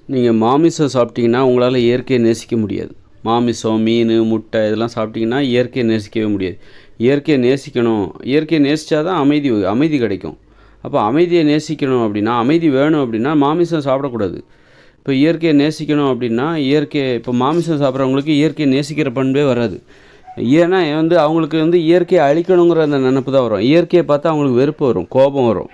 நீங்கள் மாமிசம் சாப்பிட்டீங்கன்னா உங்களால் இயற்கையை நேசிக்க முடியாது. மாமிசம், மீன், முட்டை இதெல்லாம் சாப்பிட்டிங்கன்னா இயற்கையை நேசிக்கவே முடியாது. இயற்கையை நேசிக்கணும். இயற்கையை நேசித்தா தான் அமைதி கிடைக்கும். அப்போ அமைதியை நேசிக்கணும் அப்படின்னா, அமைதி வேணும் அப்படின்னா மாமிசம் சாப்பிடக்கூடாது. இப்போ இயற்கையை நேசிக்கணும் அப்படின்னா, இப்போ மாமிசம் சாப்பிட்றவங்களுக்கு இயற்கையை நேசிக்கிற பண்பே வராது. ஏன்னா அவங்களுக்கு இயற்கையை அழிக்கணுங்கிற அந்த நினப்பு தான் வரும். இயற்கையை பார்த்தா அவங்களுக்கு வெறுப்பு வரும், கோபம் வரும்.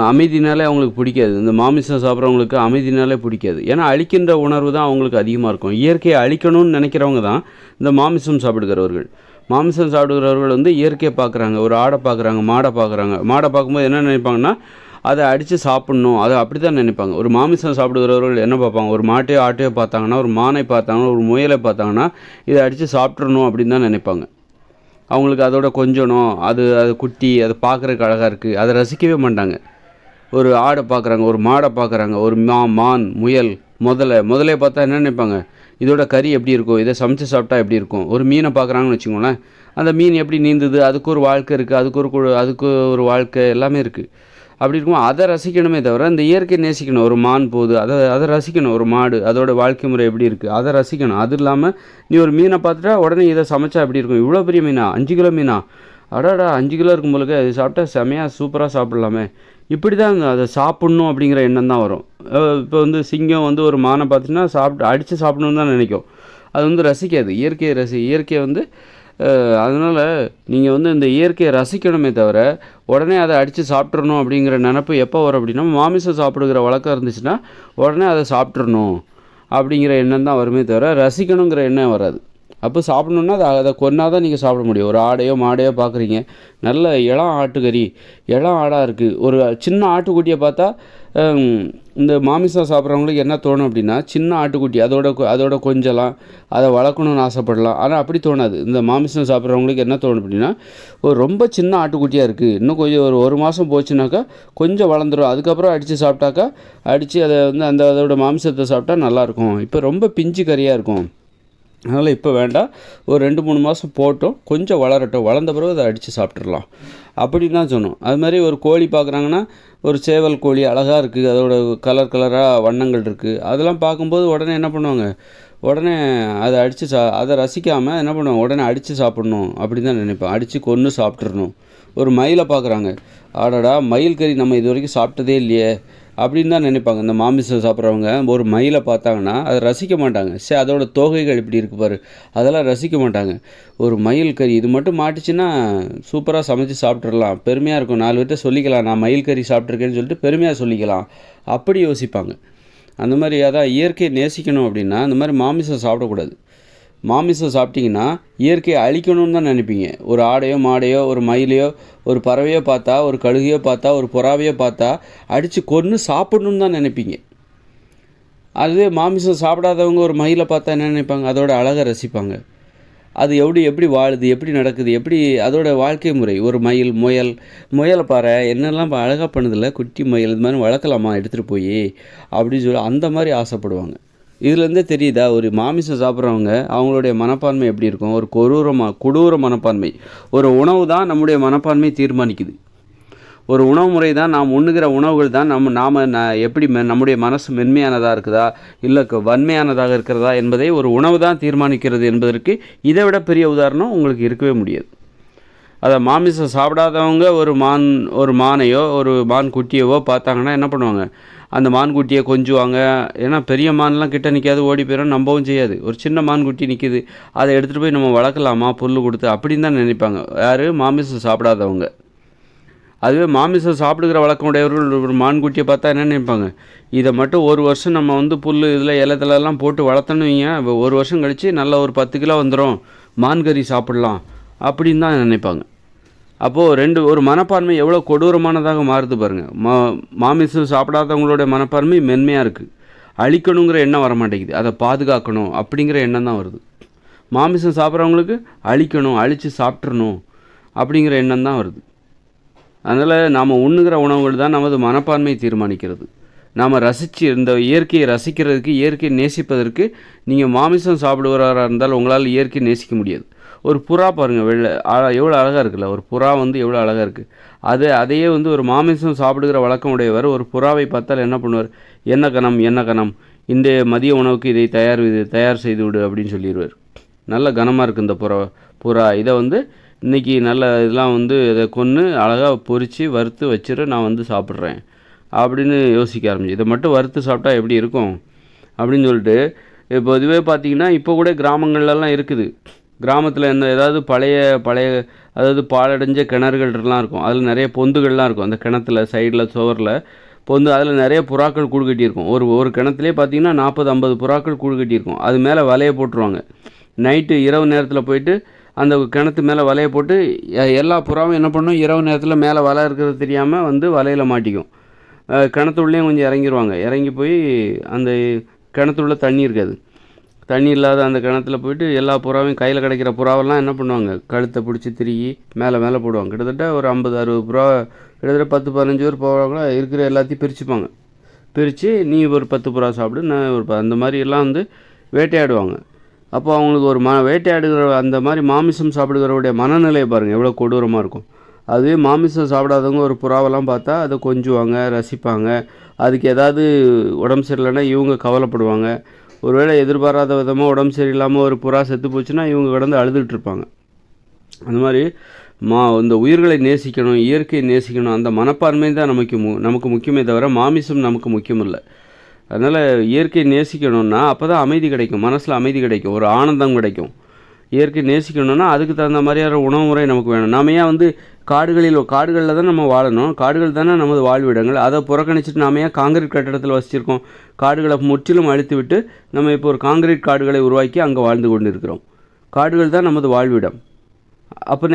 அமைதினாலே அவங்களுக்கு பிடிக்காது. இந்த மாமிசம் சாப்பிட்றவங்களுக்கு அமைதினாலே பிடிக்காது. ஏன்னா அழிக்கின்ற உணர்வு தான் அவங்களுக்கு அதிகமாக இருக்கும். இயற்கையை அழிக்கணும்னு நினைக்கிறவங்க தான் இந்த மாமிசம் சாப்பிடுகிறவர்கள். மாமிசம் சாப்பிடுகிறவர்கள் இயற்கையை பார்க்குறாங்க. ஒரு ஆடை பார்க்குறாங்க, மாடை பார்க்குறாங்க. மாடை பார்க்கும்போது என்ன நினைப்பாங்கன்னா, அதை அடித்து சாப்பிட்ணும், அதை அப்படி தான் நினைப்பாங்க. ஒரு மாமிசம் சாப்பிடுகிறவர்கள் என்ன பார்ப்பாங்க, ஒரு மாட்டையோ ஆட்டையோ பார்த்தாங்கன்னா, ஒரு மானை பார்த்தாங்கன்னா, ஒரு முயலை பார்த்தாங்கன்னா, இதை அடித்து சாப்பிட்றணும் அப்படின்னு தான் நினைப்பாங்க. அவங்களுக்கு அதோட கொஞ்சணும், அது குட்டி, அதை பார்க்குறதுக்கு அழகாக இருக்குது, அதை ரசிக்கவே மாட்டாங்க. ஒரு ஆடை பார்க்குறாங்க, ஒரு மாடை பார்க்குறாங்க, ஒரு மான், முயல், முதலையை பார்த்தா என்ன நினைப்பாங்க, இதோட கறி எப்படி இருக்கும், இதை சமைச்சு சாப்பிட்டா எப்படி இருக்கும். ஒரு மீனை பார்க்குறாங்கன்னு வச்சுக்கோங்களேன், அந்த மீன் எப்படி நீந்துது, அதுக்கு ஒரு வாழ்க்கை இருக்குது, அதுக்கு ஒரு வாழ்க்கை எல்லாமே இருக்குது. அப்படி இருக்கும் அதை ரசிக்கணுமே தவிர இந்த இயற்கை நேசிக்கணும். ஒரு மான் போகுது, அதை ரசிக்கணும். ஒரு மாடு, அதோட வாழ்க்கை முறை எப்படி இருக்குது அதை ரசிக்கணும். அது இல்லாமல் நீ ஒரு மீனை பார்த்துட்டா உடனே இதை சமைச்சா எப்படி இருக்கும், இவ்வளோ பெரிய மீனா, 5 கிலோ மீனா, அடாடா 5 கிலோ இருக்கும் போலுக்கு, அது சாப்பிட்டா செமையாக சூப்பராக சாப்பிட்லாமே, இப்படி தான் அதை சாப்பிட்ணும் அப்படிங்கிற எண்ணம் தான் வரும். இப்போ சிங்கம் ஒரு மானை பார்த்துன்னா அடித்து சாப்பிடணுன்னு தான் நினைக்கும். அது ரசிக்காது. இயற்கையை அதனால் நீங்கள் இந்த இயற்கையை ரசிக்கணுமே தவிர உடனே அதை அடித்து சாப்பிட்றணும் அப்படிங்கிற நினப்பு எப்போ வரும் அப்படின்னா, மாமிசம் சாப்பிடுகிற வழக்கம் இருந்துச்சுன்னா உடனே அதை சாப்பிட்றணும் அப்படிங்கிற எண்ணம் தான் வருமே தவிர ரசிக்கணுங்கிற எண்ணம் வராது. அப்போ சாப்பிட்ணுன்னா அதை கொன்னா தான் நீங்கள் சாப்பிட முடியும். ஒரு ஆடையோ மாடையோ பார்க்குறீங்க, நல்ல இளம் ஆட்டுக்கறி, இளம் ஆடாக இருக்குது. ஒரு சின்ன ஆட்டுக்குட்டியை பார்த்தா இந்த மாமிசம் சாப்பிட்றவங்களுக்கு என்ன தோணும் அப்படின்னா, சின்ன ஆட்டுக்குட்டி அதோட கொஞ்சலாம், அதை வளர்க்கணுன்னு ஆசைப்படலாம். ஆனால் அப்படி தோணாது. இந்த மாமிசம் சாப்பிட்றவங்களுக்கு என்ன தோணும் அப்படின்னா, ஒரு ரொம்ப சின்ன ஆட்டுக்குட்டியாக இருக்குது, இன்னும் கொஞ்சம் ஒரு மாதம் போச்சுனாக்கா கொஞ்சம் வளர்ந்துடும், அதுக்கப்புறம் அடித்து சாப்பிட்டாக்கா அதை அதோட மாமிசத்தை சாப்பிட்டா நல்லாயிருக்கும், இப்போ ரொம்ப பிஞ்சு கறியாக இருக்கும், அதனால் இப்போ வேண்டாம், ஒரு 2-3 மாதம் போட்டோம், கொஞ்சம் வளரட்டும், வளர்ந்த பிறகு அதை அடித்து சாப்பிட்றலாம் அப்படின்னு தான் சொன்னோம். அது மாதிரி ஒரு கோழி பார்க்குறாங்கன்னா, ஒரு சேவல் கோழி அழகாக இருக்குது, அதோட கலராக வண்ணங்கள் இருக்குது, அதெல்லாம் பார்க்கும்போது உடனே என்ன பண்ணுவாங்க, உடனே அதை அதை ரசிக்காமல் என்ன பண்ணுவாங்க, உடனே அடித்து சாப்பிட்ணும் அப்படின்னு தான் நினைப்பேன். அடித்து கொன்று சாப்பிட்றணும். ஒரு மயிலை பார்க்குறாங்க, ஆடாடா மயில் கறி நம்ம இது வரைக்கும் சாப்பிட்டதே இல்லையே அப்படின்னு தான் நினைப்பாங்க. இந்த மாமிசம் சாப்பிட்றவங்க ஒரு மயிலை பார்த்தாங்கன்னா அதை ரசிக்க மாட்டாங்க. சரி அதோட தோகைகள் இப்படி இருக்குது பாரு, அதெல்லாம் ரசிக்க மாட்டாங்க. ஒரு மயில் கறி இது மட்டும் மாட்டுச்சுன்னா சூப்பராக சமைச்சு சாப்பிட்றலாம், பெருமையாக இருக்கும், 4 பேர்கிட்ட சொல்லிக்கலாம் நான் மயில் கறி சாப்பிட்ருக்கேன்னு சொல்லிட்டு பெருமையாக சொல்லிக்கலாம், அப்படி யோசிப்பாங்க. அந்த மாதிரி அதான் இயற்கையை நேசிக்கணும் அப்படின்னா அந்த மாதிரி மாமிசம் சாப்பிடக்கூடாது. மாமிசம் சாப்பிட்டிங்கன்னா இயற்கையை அழிக்கணும்னு தான் நினைப்பீங்க. ஒரு ஆடையோ மாடையோ ஒரு மயிலையோ ஒரு பறவையோ பார்த்தா, ஒரு கழுகையோ பார்த்தா, ஒரு புறாவையோ பார்த்தா அடித்து கொன்று சாப்பிடணுன்னு தான் நினைப்பீங்க. அதுவே மாமிசம் சாப்பிடாதவங்க ஒரு மயிலை பார்த்தா என்ன நினைப்பாங்க, அதோட அழகை ரசிப்பாங்க. அது எப்படி வாழுது, எப்படி நடக்குது, எப்படி அதோட வாழ்க்கை முறை. ஒரு மயில், முயலை பாரு என்னெல்லாம் அழகாக பண்ணுதில்ல, குட்டி மயில் இது மாதிரி வளர்க்கலாமா எடுத்துகிட்டு போய் அப்படின்னு சொல்லி அந்த மாதிரி ஆசைப்படுவாங்க. இதுலேருந்தே தெரியுதா, ஒரு மாமிசம் சாப்பிட்றவங்க அவங்களுடைய மனப்பான்மை எப்படி இருக்கும், ஒரு கொடூர மனப்பான்மை. ஒரு உணவு தான் நம்முடைய மனப்பான்மை தீர்மானிக்குது. ஒரு உணவு முறை தான், நாம் உண்ணுகிற உணவுகள் தான் நாம் எப்படி நம்முடைய மனசு மென்மையானதாக இருக்குதா இல்லை வன்மையானதாக இருக்கிறதா என்பதை ஒரு உணவு தான் தீர்மானிக்கிறது என்பதற்கு இதை விட பெரிய உதாரணம் உங்களுக்கு இருக்கவே முடியாது. அதை மாமிசம் சாப்பிடாதவங்க ஒரு மானையோ ஒரு மான் குட்டியவோ பார்த்தாங்கன்னா என்ன பண்ணுவாங்க, அந்த மான்குட்டியை கொஞ்சுவாங்க. ஏன்னா பெரிய மான்லாம் கிட்ட நிற்காது, ஓடி போயிடும், நம்பவும் செய்யாது. ஒரு சின்ன மான்குட்டி நிற்கிது, அதை எடுத்துகிட்டு போய் நம்ம வளர்க்கலாமா புல் கொடுத்து அப்படின்னு தான் நினைப்பாங்க யார், மாமிசம் சாப்பிடாதவங்க. அதுவே மாமிசம் சாப்பிடுகிற வழக்கம் உடையவர்கள் ஒரு மான்குட்டியை பார்த்தா என்ன நினைப்பாங்க, இதை மட்டும் ஒரு வருஷம் நம்ம புல் இதில் இலத்தலெல்லாம் போட்டு வளர்த்தணும் வைங்க, ஒரு வருஷம் கழித்து நல்ல ஒரு 10 கிலோ வந்துடும், மான்கறி சாப்பிட்லாம் அப்படின்னு தான் நினைப்பாங்க. அப்போது ஒரு மனப்பான்மை எவ்வளோ கொடூரமானதாக மாறுது பாருங்கள். மாமிசம் சாப்பிடாதவங்களுடைய மனப்பான்மை மென்மையாக இருக்குது, அழிக்கணுங்கிற எண்ணம் வர மாட்டேங்குது, அதை பாதுகாக்கணும் அப்படிங்கிற எண்ணம் தான் வருது. மாமிசம் சாப்பிட்றவங்களுக்கு அழிக்கணும், அழித்து சாப்பிட்றணும் அப்படிங்கிற எண்ணம் தான் வருது. அதனால் நாம் உண்ணுகிற உணவுகள் தான் நமது மனப்பான்மை தீர்மானிக்கிறது. நாம் இந்த இயற்கையை ரசிக்கிறதுக்கு, இயற்கையை நேசிப்பதற்கு நீங்கள் மாமிசம் சாப்பிடுவராக இருந்தால் உங்களால் இயற்கையை நேசிக்க முடியாது. ஒரு புறா பாருங்கள், எவ்வளோ அழகாக இருக்குல்ல, ஒரு புறா எவ்வளோ அழகாக இருக்குது, அதையே வந்து ஒரு மாமிசம் சாப்பிடுகிற வழக்கம் உடையவர் ஒரு புறாவை பார்த்தால் என்ன பண்ணுவார்? என்ன கணம், என்ன கணம், இந்த மதிய உணவுக்கு இதை தயார் செய்து விடு அப்படின்னு சொல்லிடுவார். நல்ல கனமாக இருக்குது இந்த புறா, இதை வந்து இன்றைக்கி நல்ல இதெல்லாம் வந்து இதை கொன்று அழகாக பொரித்து வறுத்து வச்சுட்டு நான் வந்து சாப்பிட்றேன் அப்படின்னு யோசிக்க ஆரம்பிச்சு. இதை மட்டும் வறுத்து சாப்பிட்டா எப்படி இருக்கும் அப்படின்னு சொல்லிட்டு, இப்போ இதுவே பார்த்திங்கன்னா இப்போ கூட கிராமங்கள்லாம் இருக்குது. கிராமத்தில் ஏதாவது பழைய அதாவது பாழடைஞ்ச கிணறுகள்லாம் இருக்கும். அதில் நிறைய பொந்துகள்லாம் இருக்கும். அந்த கிணத்துல சைடில் சுவரில் பொந்து, அதில் நிறைய புறாக்கள் கூடு கட்டியிருக்கும். ஒரு கிணத்துலேயே பார்த்திங்கன்னா 40-50 புறாக்கள் கூடு கட்டியிருக்கும். அது மேலே வலையை போட்டுருவாங்க. நைட்டு இரவு நேரத்தில் போயிட்டு அந்த கிணத்து மேலே வலையை போட்டு எல்லா புறாவும் என்ன பண்ணும், இரவு நேரத்தில் மேலே வலை இருக்கிறது தெரியாமல் வந்து வலையில் மாட்டிக்கும். கிணத்துள்ளேயும் கொஞ்சம் இறங்கிடுவாங்க. இறங்கி போய் அந்த கிணத்துள்ள தண்ணி இருக்காது. தண்ணி இல்லாத அந்த கிணத்துல போயிட்டு எல்லா புறாவையும் கையில் கிடைக்கிற புறாவெல்லாம் என்ன பண்ணுவாங்க, கழுத்தை பிடிச்சி திருகி மேலே போடுவாங்க. கிட்டத்தட்ட ஒரு 50-60 புறா, கிட்டத்தட்ட 10-15 பேர் போவாங்களா, இருக்கிற எல்லாத்தையும் பிரிச்சுப்பாங்க. பிரித்து நீ ஒரு 10 புறா சாப்பிடு, நான் ஒரு அந்த மாதிரி எல்லாம் வந்து வேட்டையாடுவாங்க. அப்போ அவங்களுக்கு ஒரு வேட்டையாடுகிற அந்த மாதிரி மாமிசம் சாப்பிடுகிறவருடைய மனநிலையை பாருங்கள் எவ்வளோ கொடூரமாக இருக்கும். அதுவே மாமிசம் சாப்பிடாதவங்க ஒரு புறாவெல்லாம் பார்த்தா அதை கொஞ்சுவாங்க, ரசிப்பாங்க. அதுக்கு ஏதாவது உடம்பு சரியில்லைன்னா இவங்க கவலைப்படுவாங்க. ஒருவேளை எதிர்பாராத விதமாக உடம்பு சரியில்லாமல் ஒரு புறா செத்து போச்சுன்னா இவங்க கடந்து அழுதுகிட்ருப்பாங்க. அந்த மாதிரி இந்த உயிர்களை நேசிக்கணும், இயற்கையை நேசிக்கணும், அந்த மனப்பான்மை தான் நமக்கு முக்கியமே தவிர மாமிசம் நமக்கு முக்கியம் இல்லை. அதனால் இயற்கையை நேசிக்கணும்னா அப்போ தான் அமைதி கிடைக்கும், மனசில் அமைதி கிடைக்கும், ஒரு ஆனந்தம் கிடைக்கும். இயற்கை நேசிக்கணும்னா அதுக்கு தகுந்த மாதிரியான உணவு முறை நமக்கு வேணும். நாம் ஏன் வந்து காடுகளில் தான் நம்ம வாழணும், காடுகள் தானே நமது வாழ்விடங்கள். அதை புறக்கணிச்சிட்டு நாம் ஏன் காங்கிரீட் கட்டடத்தில் வச்சுருக்கோம்? காடுகளை முற்றிலும் அழித்து விட்டு நம்ம இப்போ ஒரு காங்கிரீட் காடுகளை உருவாக்கி அங்கே வாழ்ந்து கொண்டு இருக்கிறோம். காடுகள் தான் நமது வாழ்விடம். அப்போ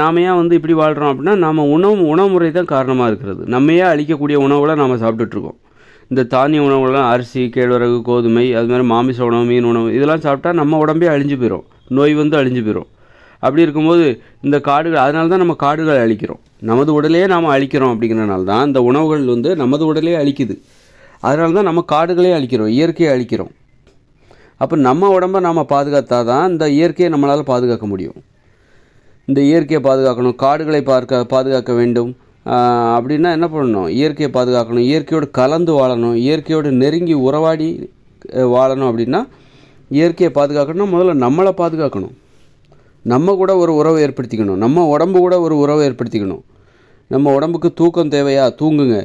நாம் ஏன் வந்து இப்படி வாழ்கிறோம் அப்படின்னா நம்ம உணவு முறை தான் காரணமாக இருக்கிறது. நம்மையே அழிக்கக்கூடிய உணவுகளை நாம் சாப்பிட்டுட்ருக்கோம். இந்த தானிய உணவுகள்லாம் அரிசி, கேழ்வரகு, கோதுமை, அது மாதிரி மாமிச உணவு, மீன் உணவு இதெல்லாம் சாப்பிட்டா நம்ம உடம்பே அழிஞ்சு போயிடும், நோய் வந்து அழிஞ்சு போயிடும். அப்படி இருக்கும்போது இந்த காடுகள், அதனால தான் நம்ம காடுகளை அழிக்கிறோம், நமது உடலையே நாம் அழிக்கிறோம். அப்படிங்கிறனால தான் இந்த உணவுகள் வந்து நமது உடலே அழிக்குது. அதனால தான் நம்ம காடுகளே அழிக்கிறோம், இயற்கையை அழிக்கிறோம். அப்போ நம்ம உடம்பை நாம் பாதுகாத்தா தான் இந்த இயற்கையை நம்மளால் பாதுகாக்க முடியும். இந்த இயற்கையை பாதுகாக்கணும், காடுகளை பாதுகாக்க வேண்டும். அப்படின்னா என்ன பண்ணணும்? இயற்கையை பாதுகாக்கணும், இயற்கையோடு கலந்து வாழணும், இயற்கையோடு நெருங்கி உறவாடி வாழணும். அப்படின்னா இயற்கையை பாதுகாக்கணும், முதல்ல நம்மளை பாதுகாக்கணும். நம்ம கூட ஒரு உறவை ஏற்படுத்திக்கணும், நம்ம உடம்பு கூட ஒரு உறவை ஏற்படுத்திக்கணும். நம்ம உடம்புக்கு தூக்கம் தேவையா? தூங்குங்க.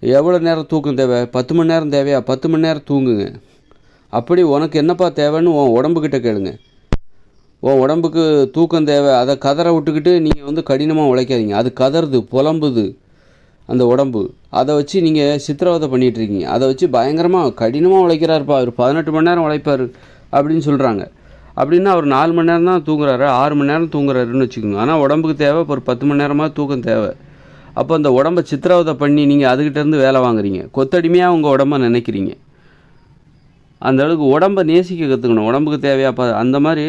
எவ்வளோ நேரம் தூக்கம் தேவை? 10 மணி நேரம் தேவையா? 10 மணி நேரம் தூங்குங்க. அப்படி உனக்கு என்னப்பா தேவைன்னு உன் உடம்புக்கிட்ட கேளுங்க. உன் உடம்புக்கு தூக்கம் தேவை, அதை கதற விட்டுக்கிட்டு நீங்கள் வந்து கடினமாக உழைக்காதீங்க. அது கதறுது, புலம்புது அந்த உடம்பு. அதை வச்சு நீங்கள் சித்திரவதை பண்ணிகிட்ருக்கீங்க. அதை வச்சு பயங்கரமாக கடினமாக உழைக்கிறாருப்பா, அவர் 18 மணி நேரம் உழைப்பார் அப்படின்னு சொல்கிறாங்க. அப்படின்னா அவர் 4 மணி நேரம் தான் தூங்குறாரு, 6 மணி நேரம் தூங்குறாருன்னு வச்சுக்கோங்க. ஆனால் உடம்புக்கு தேவை ஒரு 10 மணி நேரமாக தூக்கம் தேவை. அப்போ அந்த உடம்பை சித்திரவதை பண்ணி நீங்கள் அதுக்கிட்டேருந்து வேலை வாங்குறீங்க, கொத்தடிமையாக உங்கள் உடம்பை நினைக்கிறீங்க. அந்த அளவுக்கு உடம்பை நேசிக்க கற்றுக்கணும். உடம்புக்கு தேவையாப்பா அந்த மாதிரி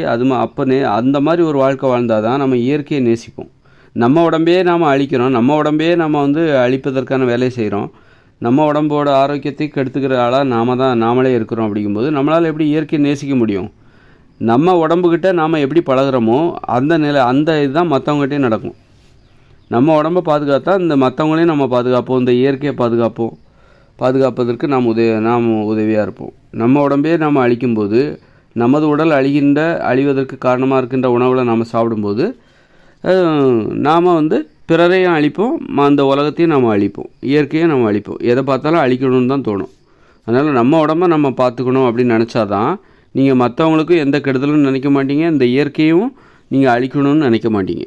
அந்த மாதிரி ஒரு வாழ்க்கை வாழ்ந்தால் தான் நம்ம இயற்கையை நேசிப்போம். நம்ம உடம்பையே நாம் அழிக்கிறோம், நம்ம உடம்பையே நம்ம வந்து அழிப்பதற்கான வேலையை செய்கிறோம். நம்ம உடம்போட ஆரோக்கியத்தை கெடுத்துக்கிற ஆளாக நாமளே இருக்கிறோம். அப்படிங்கும்போது நம்மளால் எப்படி இயற்கையை நேசிக்க முடியும்? நம்ம உடம்புக்கிட்ட நாம் எப்படி பழகிறோமோ அந்த இதுதான் மற்றவங்ககிட்டையும் நடக்கும். நம்ம உடம்பை பாதுகாத்தா இந்த மற்றவங்களையும் நம்ம பாதுகாப்போம், இந்த இயற்கையை பாதுகாப்பதற்கு நாம் உதவியாக இருப்போம். நம்ம உடம்பே நாம் அழிக்கும்போது, நமது உடல் அழிவதற்கு காரணமாக இருக்கின்ற உணவுகளை நாம் சாப்பிடும்போது நாம் வந்து பிறரையும் அழிப்போம், அந்த உலகத்தையும் நாம் அழிப்போம், இயற்கையும் நம்ம அழிப்போம். எதை பார்த்தாலும் அழிக்கணும்னு தான் தோணும். அதனால் நம்ம உடம்பை நம்ம பார்த்துக்கணும் அப்படின்னு நினச்சாதான் நீங்கள் மற்றவங்களுக்கும் எந்த கெடுதலும் நினைக்க மாட்டீங்க, இந்த இயற்கையும் நீங்கள் அழிக்கணும்னு நினைக்க மாட்டீங்க.